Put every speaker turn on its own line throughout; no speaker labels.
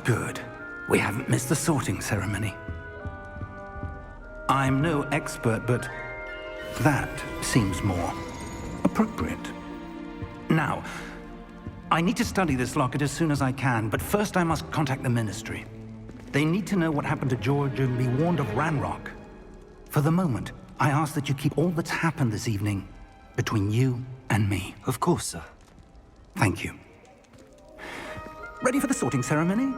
good. We haven't missed the sorting ceremony. I'm no expert, but that seems more appropriate. Now, I need to study this locket as soon as I can, but first I must contact the Ministry. They need to know what happened to George and be warned of Ranrock. For the moment, I ask that you keep all that's happened this evening between you and me.
Of course, sir.
Thank you. Ready for the sorting ceremony?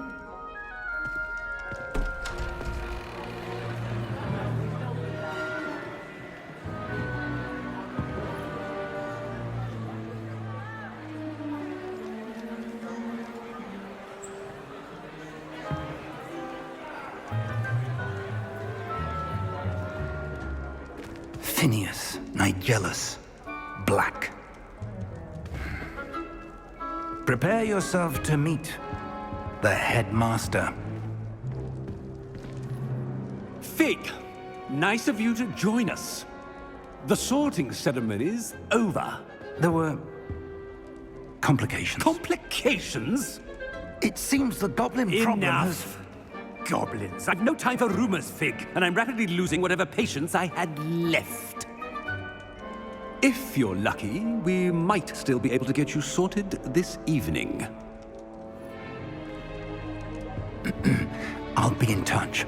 Phineas, Nigellus, Black. Prepare yourself to meet the headmaster.
Fig, nice of you to join us. The sorting ceremony's over.
There were complications.
Complications?
It seems the goblin problem has...
Enough! Goblins. I've no time for rumors, Fig, and I'm rapidly losing whatever patience I had left. If you're lucky, we might still be able to get you sorted this evening.
I'll be in touch.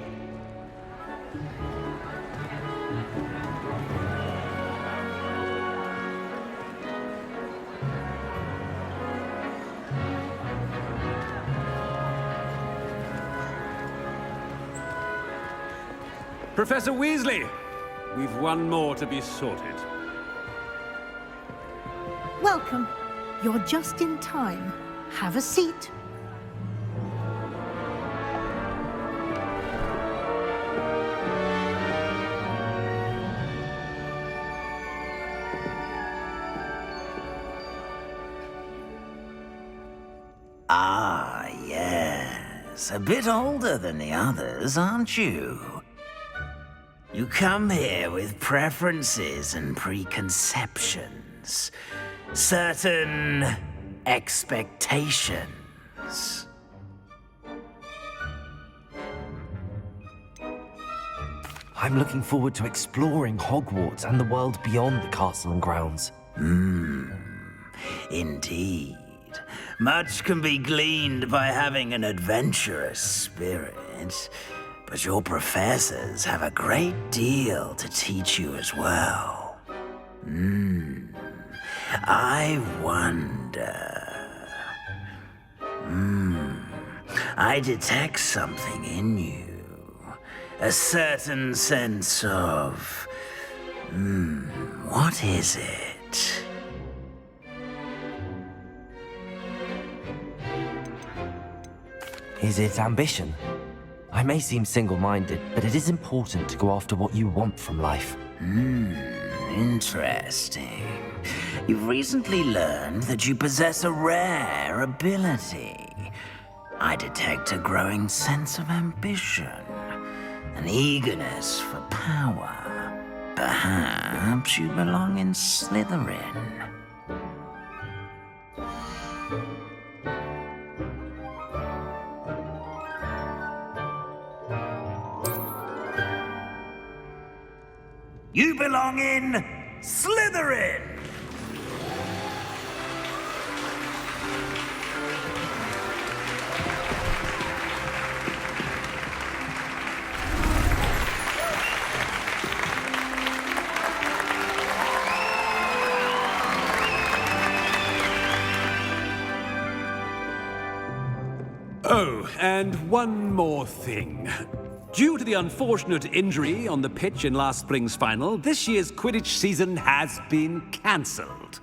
Professor Weasley, we've one more to be sorted.
Welcome. You're just in time. Have a seat.
Ah, yes. A bit older than the others, aren't you? You come here with preferences and preconceptions. Certain expectations.
I'm looking forward to exploring Hogwarts and the world beyond the castle and grounds.
Indeed. Much can be gleaned by having an adventurous spirit, but your professors have a great deal to teach you as well. I wonder... I detect something in you. A certain sense of... what is it?
Is it ambition? I may seem single-minded, but it is important to go after what you want from life.
Interesting. You've recently learned that you possess a rare ability. I detect a growing sense of ambition, an eagerness for power. Perhaps you belong in Slytherin. You belong in Slytherin!
Oh, and one more thing. Due to the unfortunate injury on the pitch in last spring's final, this year's Quidditch season has been cancelled.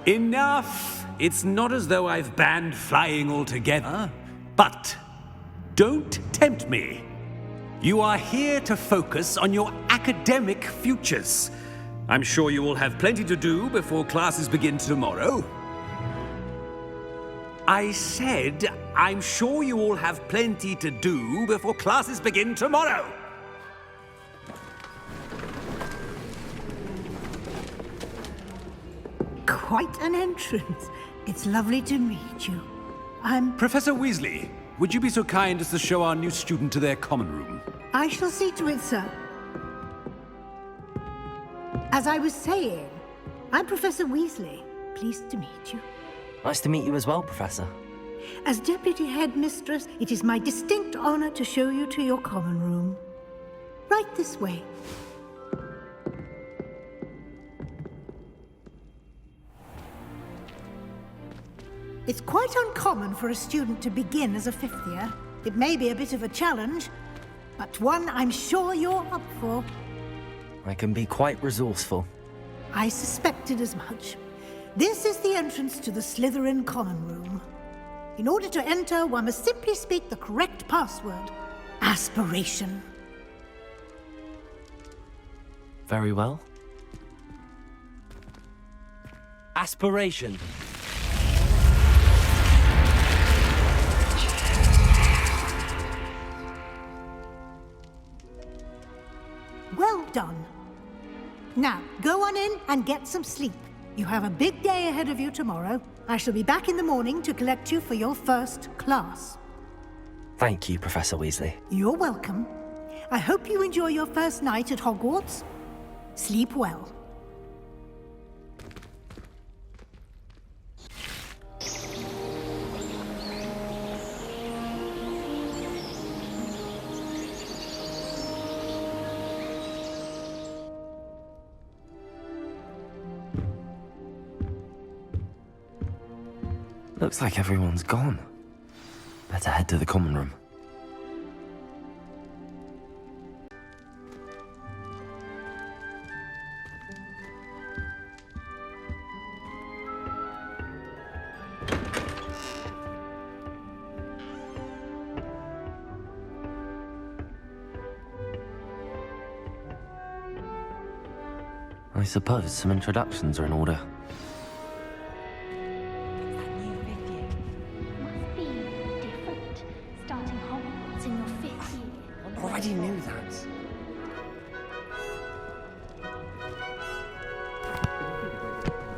Enough! It's not as though I've banned flying altogether, but don't tempt me. You are here to focus on your academic futures. I'm sure you will have plenty to do before classes begin tomorrow. I said, I'm sure you all have plenty to do before classes begin tomorrow.
Quite an entrance. It's lovely to meet you.
Professor Weasley, would you be so kind as to show our new student to their common room?
I shall see to it, sir. As I was saying, I'm Professor Weasley. Pleased to meet you.
Nice to meet you as well, Professor.
As Deputy Headmistress, it is my distinct honor to show you to your common room. Right this way. It's quite uncommon for a student to begin as a fifth year. It may be a bit of a challenge, but one I'm sure you're up for.
I can be quite resourceful.
I suspected as much. This is the entrance to the Slytherin common room. In order to enter, one must simply speak the correct password. Aspiration.
Very well. Aspiration.
Well done. Now, go on in and get some sleep. You have a big day ahead of you tomorrow. I shall be back in the morning to collect you for your first class.
Thank you, Professor Weasley.
You're welcome. I hope you enjoy your first night at Hogwarts. Sleep well.
Looks like everyone's gone. Better head to the common room. I suppose some introductions are in order.
Must be different, starting Hogwarts in your 5th year.
Already knew that.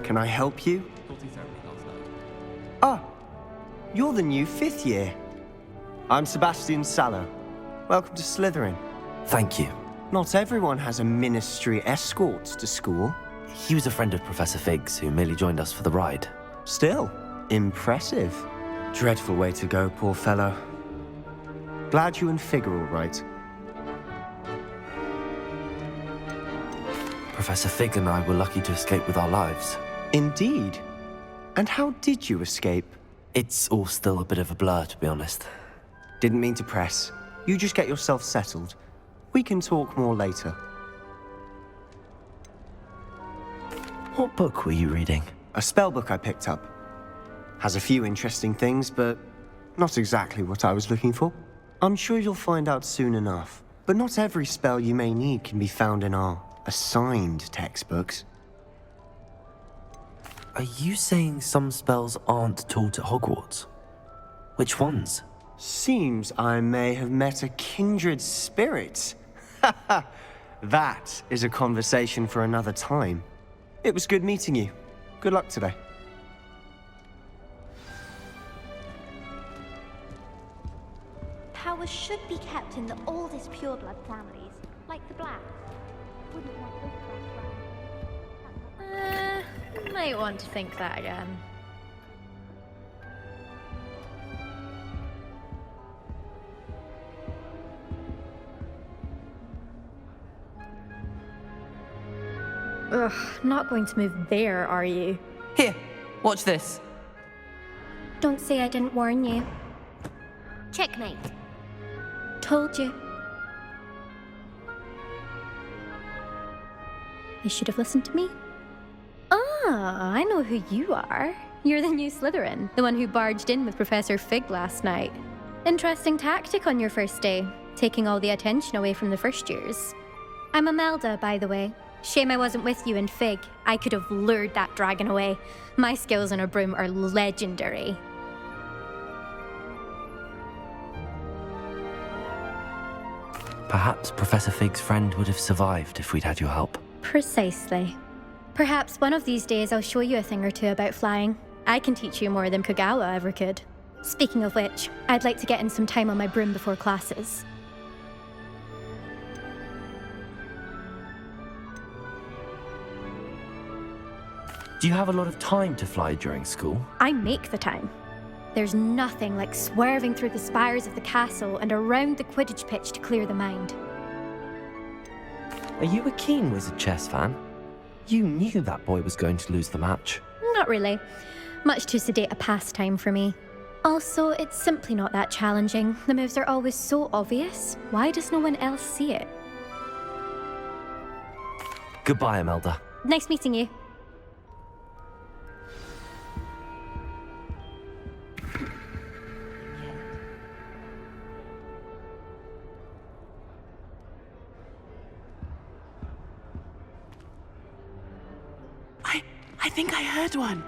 Can I help you? Ah, you're the new 5th year. I'm Sebastian Sallow. Welcome to Slytherin.
Thank you.
Not everyone has a ministry escort to school.
He was a friend of Professor Fig's who merely joined us for the ride.
Still, impressive. Dreadful way to go, poor fellow. Glad you and Fig are all right.
Professor Fig and I were lucky to escape with our lives.
Indeed. And how did you escape?
It's all still a bit of a blur, to be honest.
Didn't mean to press. You just get yourself settled. We can talk more later.
What book were you reading?
A spell book I picked up. Has a few interesting things, but not exactly what I was looking for. I'm sure you'll find out soon enough. But not every spell you may need can be found in our assigned textbooks.
Are you saying some spells aren't taught at Hogwarts? Which ones?
Seems I may have met a kindred spirit. That is a conversation for another time. It was good meeting you. Good luck today.
Power should be kept in the oldest pureblood families, like the Blacks. Wouldn't want this Black
Might want to think that again. Ugh, not going to move there, are you?
Here, watch this.
Don't say I didn't warn you. Checkmate. Told you. You should have listened to me.
Ah, I know who you are. You're the new Slytherin, the one who barged in with Professor Fig last night. Interesting tactic on your first day, taking all the attention away from the first years. I'm Imelda, by the way. Shame I wasn't with you in Fig. I could have lured that dragon away. My skills on a broom are legendary.
Perhaps Professor Fig's friend would have survived if we'd had your help.
Precisely. Perhaps one of these days I'll show you a thing or two about flying. I can teach you more than Kogawa ever could. Speaking of which, I'd like to get in some time on my broom before classes.
Do you have a lot of time to fly during school?
I make the time. There's nothing like swerving through the spires of the castle and around the Quidditch pitch to clear the mind.
Are you a keen Wizard chess fan? You knew that boy was going to lose the match.
Not really. Much too sedate a pastime for me. Also, it's simply not that challenging. The moves are always so obvious. Why does no one else see it?
Goodbye, Imelda.
Nice meeting you.
I think I heard one.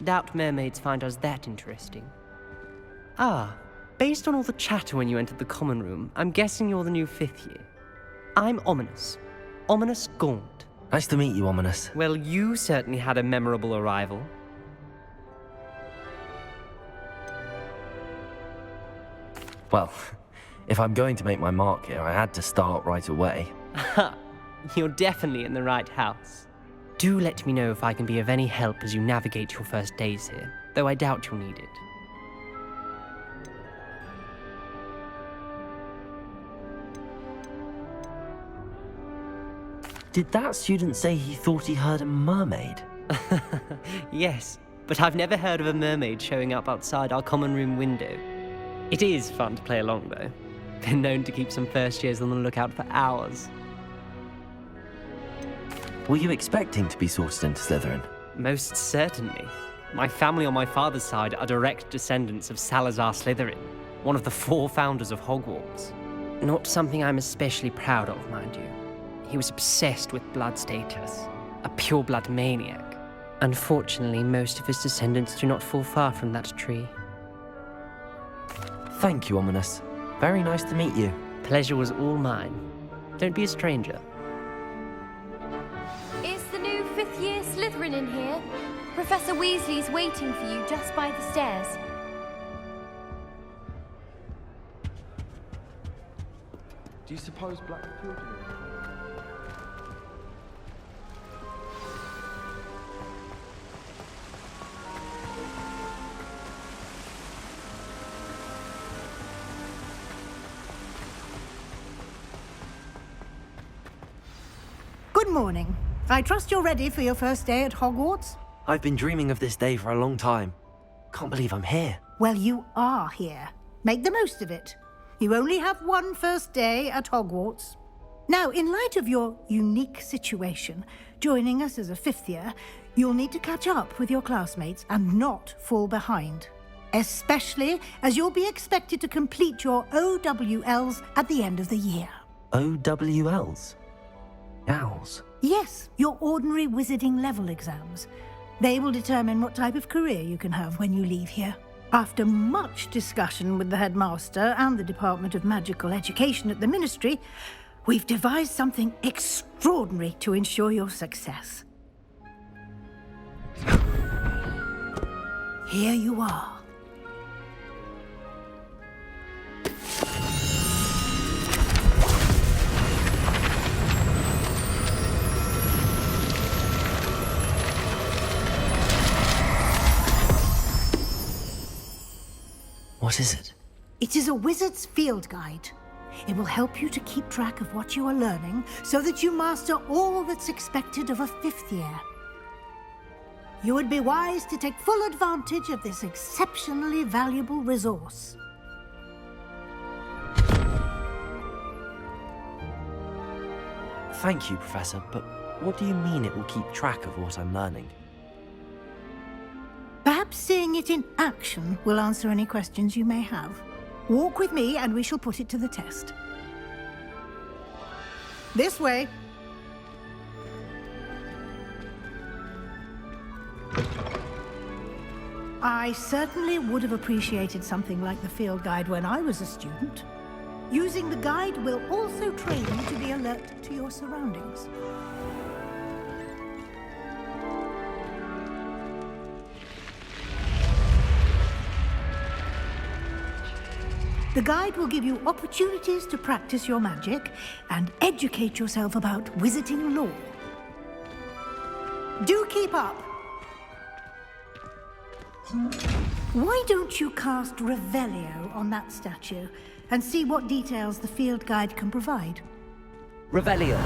Doubt mermaids find us that interesting. Ah, based on all the chatter when you entered the common room, I'm guessing you're the new 5th year. I'm Ominous. Ominous Gaunt.
Nice to meet you, Ominous.
Well, you certainly had a memorable arrival.
Well, if I'm going to make my mark here, I had to start right away.
Ha! You're definitely in the right house. Do let me know if I can be of any help as you navigate your first days here, though I doubt you'll need it.
Did that student say he thought he heard a mermaid?
Yes, but I've never heard of a mermaid showing up outside our common room window. It is fun to play along, though. Been known to keep some first years on the lookout for hours.
Were you expecting to be sorted into Slytherin?
Most certainly. My family on my father's side are direct descendants of Salazar Slytherin, one of the 4 founders of Hogwarts. Not something I'm especially proud of, mind you. He was obsessed with blood status, a pure-blood maniac. Unfortunately, most of his descendants do not fall far from that tree.
Thank you, Ominous. Very nice to meet you.
Pleasure was all mine. Don't be a stranger.
Is the new 5th year Slytherin in here? Professor Weasley's waiting for you just by the stairs.
Do you suppose Black appealed to him?
Good morning. I trust you're ready for your first day at Hogwarts?
I've been dreaming of this day for a long time. Can't believe I'm here.
Well, you are here. Make the most of it. You only have one first day at Hogwarts. Now, in light of your unique situation, joining us as a 5th year, you'll need to catch up with your classmates and not fall behind. Especially as you'll be expected to complete your OWLs at the end of the year.
OWLs? Owls?
Yes, your ordinary wizarding level exams. They will determine what type of career you can have when you leave here. After much discussion with the headmaster and the Department of Magical Education at the Ministry, we've devised something extraordinary to ensure your success. Here you are.
What is it?
It is a wizard's field guide. It will help you to keep track of what you are learning so that you master all that's expected of a 5th year. You would be wise to take full advantage of this exceptionally valuable resource.
Thank you, Professor, but what do you mean it will keep track of what I'm learning?
Perhaps seeing it in action will answer any questions you may have. Walk with me and we shall put it to the test. This way. I certainly would have appreciated something like the field guide when I was a student. Using the guide will also train you to be alert to your surroundings. The guide will give you opportunities to practice your magic and educate yourself about wizarding lore. Do keep up! Why don't you cast Revelio on that statue and see what details the field guide can provide?
Revelio.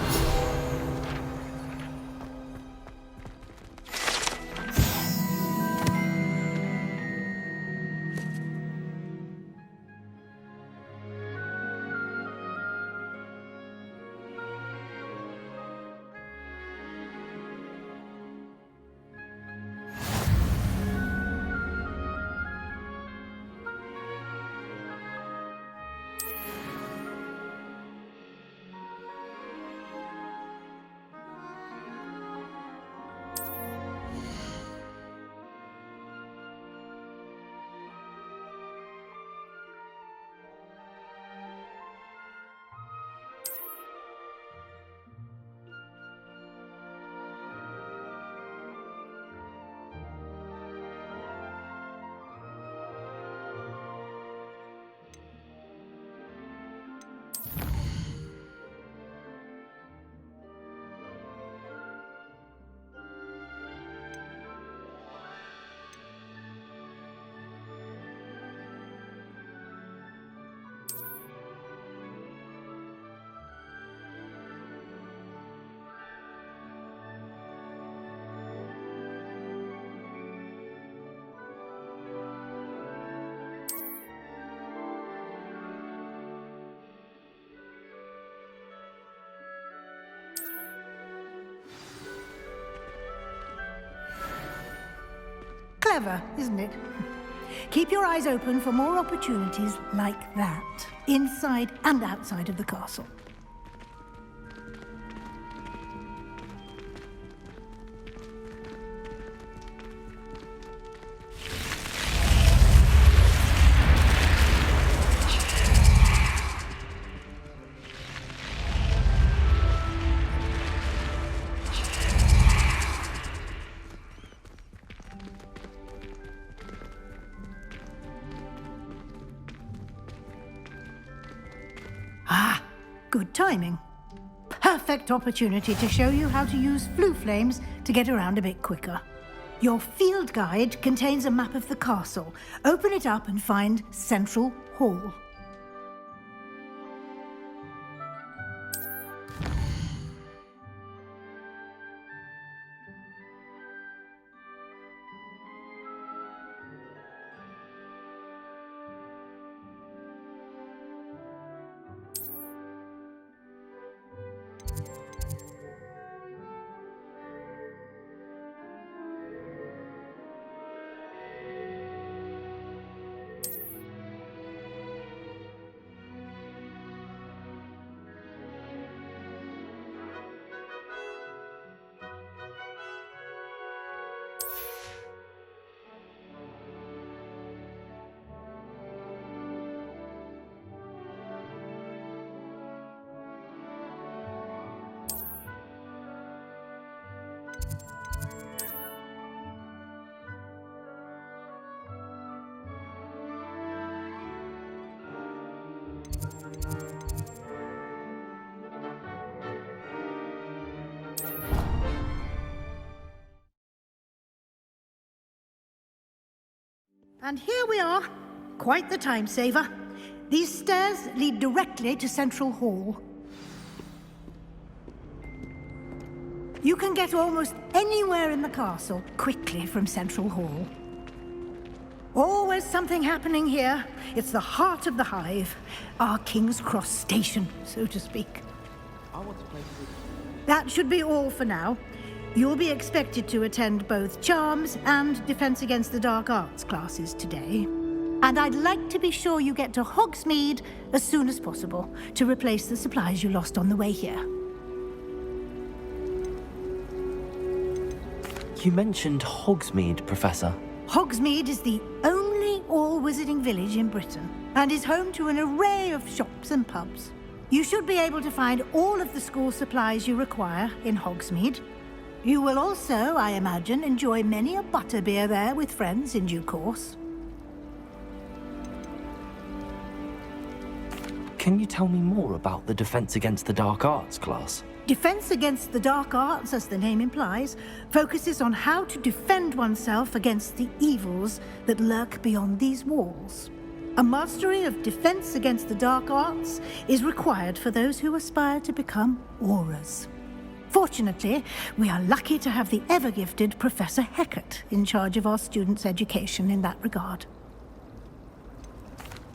Clever, isn't it? Keep your eyes open for more opportunities like that, inside and outside of the castle. Good timing. Perfect opportunity to show you how to use flue flames to get around a bit quicker. Your field guide contains a map of the castle. Open it up and find Central Hall. And here we are. Quite the time saver. These stairs lead directly to Central Hall. You can get almost anywhere in the castle quickly from Central Hall. Always something happening here. It's the heart of the Hive. Our King's Cross station, so to speak.
I want to play football.
That should be all for now. You'll be expected to attend both Charms and Defense Against the Dark Arts classes today. And I'd like to be sure you get to Hogsmeade as soon as possible to replace the supplies you lost on the way here.
You mentioned Hogsmeade, Professor.
Hogsmeade is the only all-wizarding village in Britain and is home to an array of shops and pubs. You should be able to find all of the school supplies you require in Hogsmeade. You will also, I imagine, enjoy many a butterbeer there with friends in due course.
Can you tell me more about the Defense Against the Dark Arts class?
Defense Against the Dark Arts, as the name implies, focuses on how to defend oneself against the evils that lurk beyond these walls. A mastery of Defense Against the Dark Arts is required for those who aspire to become Aurors. Fortunately, we are lucky to have the ever-gifted Professor Heckert in charge of our students' education in that regard.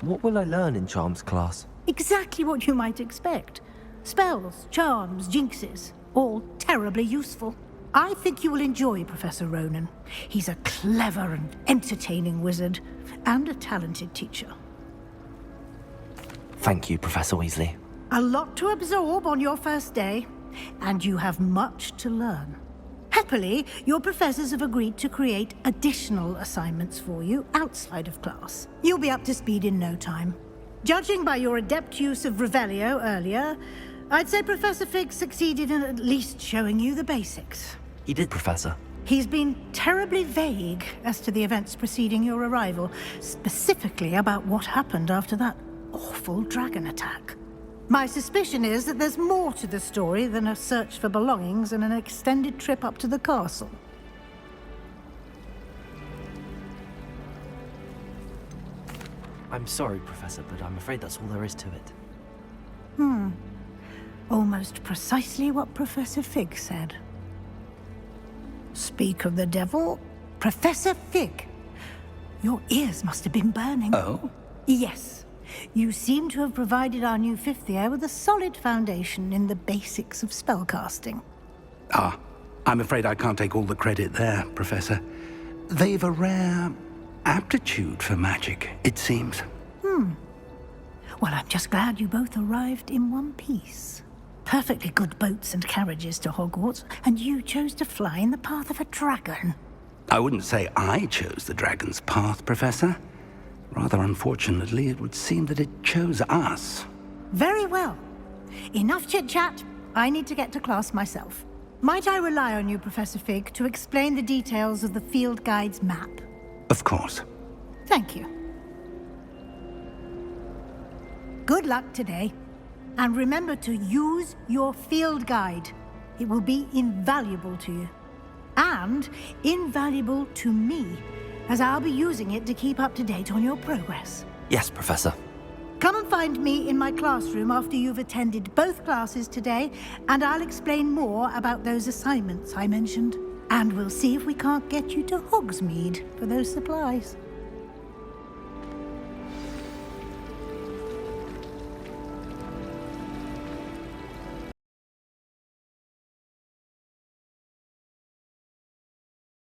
What will I learn in Charms class?
Exactly what you might expect. Spells, charms, jinxes, all terribly useful. I think you will enjoy Professor Ronan. He's a clever and entertaining wizard, and a talented teacher.
Thank you, Professor Weasley.
A lot to absorb on your first day, and you have much to learn. Happily, your professors have agreed to create additional assignments for you outside of class. You'll be up to speed in no time. Judging by your adept use of Revelio earlier, I'd say Professor Fig succeeded in at least showing you the basics.
He did, Professor.
He's been terribly vague as to the events preceding your arrival, specifically about what happened after that awful dragon attack. My suspicion is that there's more to the story than a search for belongings and an extended trip up to the castle.
I'm sorry, Professor, but I'm afraid that's all there is to it.
Almost precisely what Professor Fig said. Speak of the devil, Professor Fig. Your ears must have been burning.
Oh?
Yes. You seem to have provided our new fifth year with a solid foundation in the basics of spellcasting.
Ah, I'm afraid I can't take all the credit there, Professor. They've a rare aptitude for magic, it seems.
Well, I'm just glad you both arrived in one piece. Perfectly good boats and carriages to Hogwarts, and you chose to fly in the path of a dragon.
I wouldn't say I chose the dragon's path, Professor. Rather unfortunately, it would seem that it chose us.
Very well. Enough chit-chat. I need to get to class myself. Might I rely on you, Professor Fig, to explain the details of the field guide's map?
Of course.
Thank you. Good luck today. And remember to use your field guide. It will be invaluable to you. And invaluable to me, as I'll be using it to keep up to date on your progress.
Yes, Professor.
Come and find me in my classroom after you've attended both classes today, and I'll explain more about those assignments I mentioned. And we'll see if we can't get you to Hogsmeade for those supplies.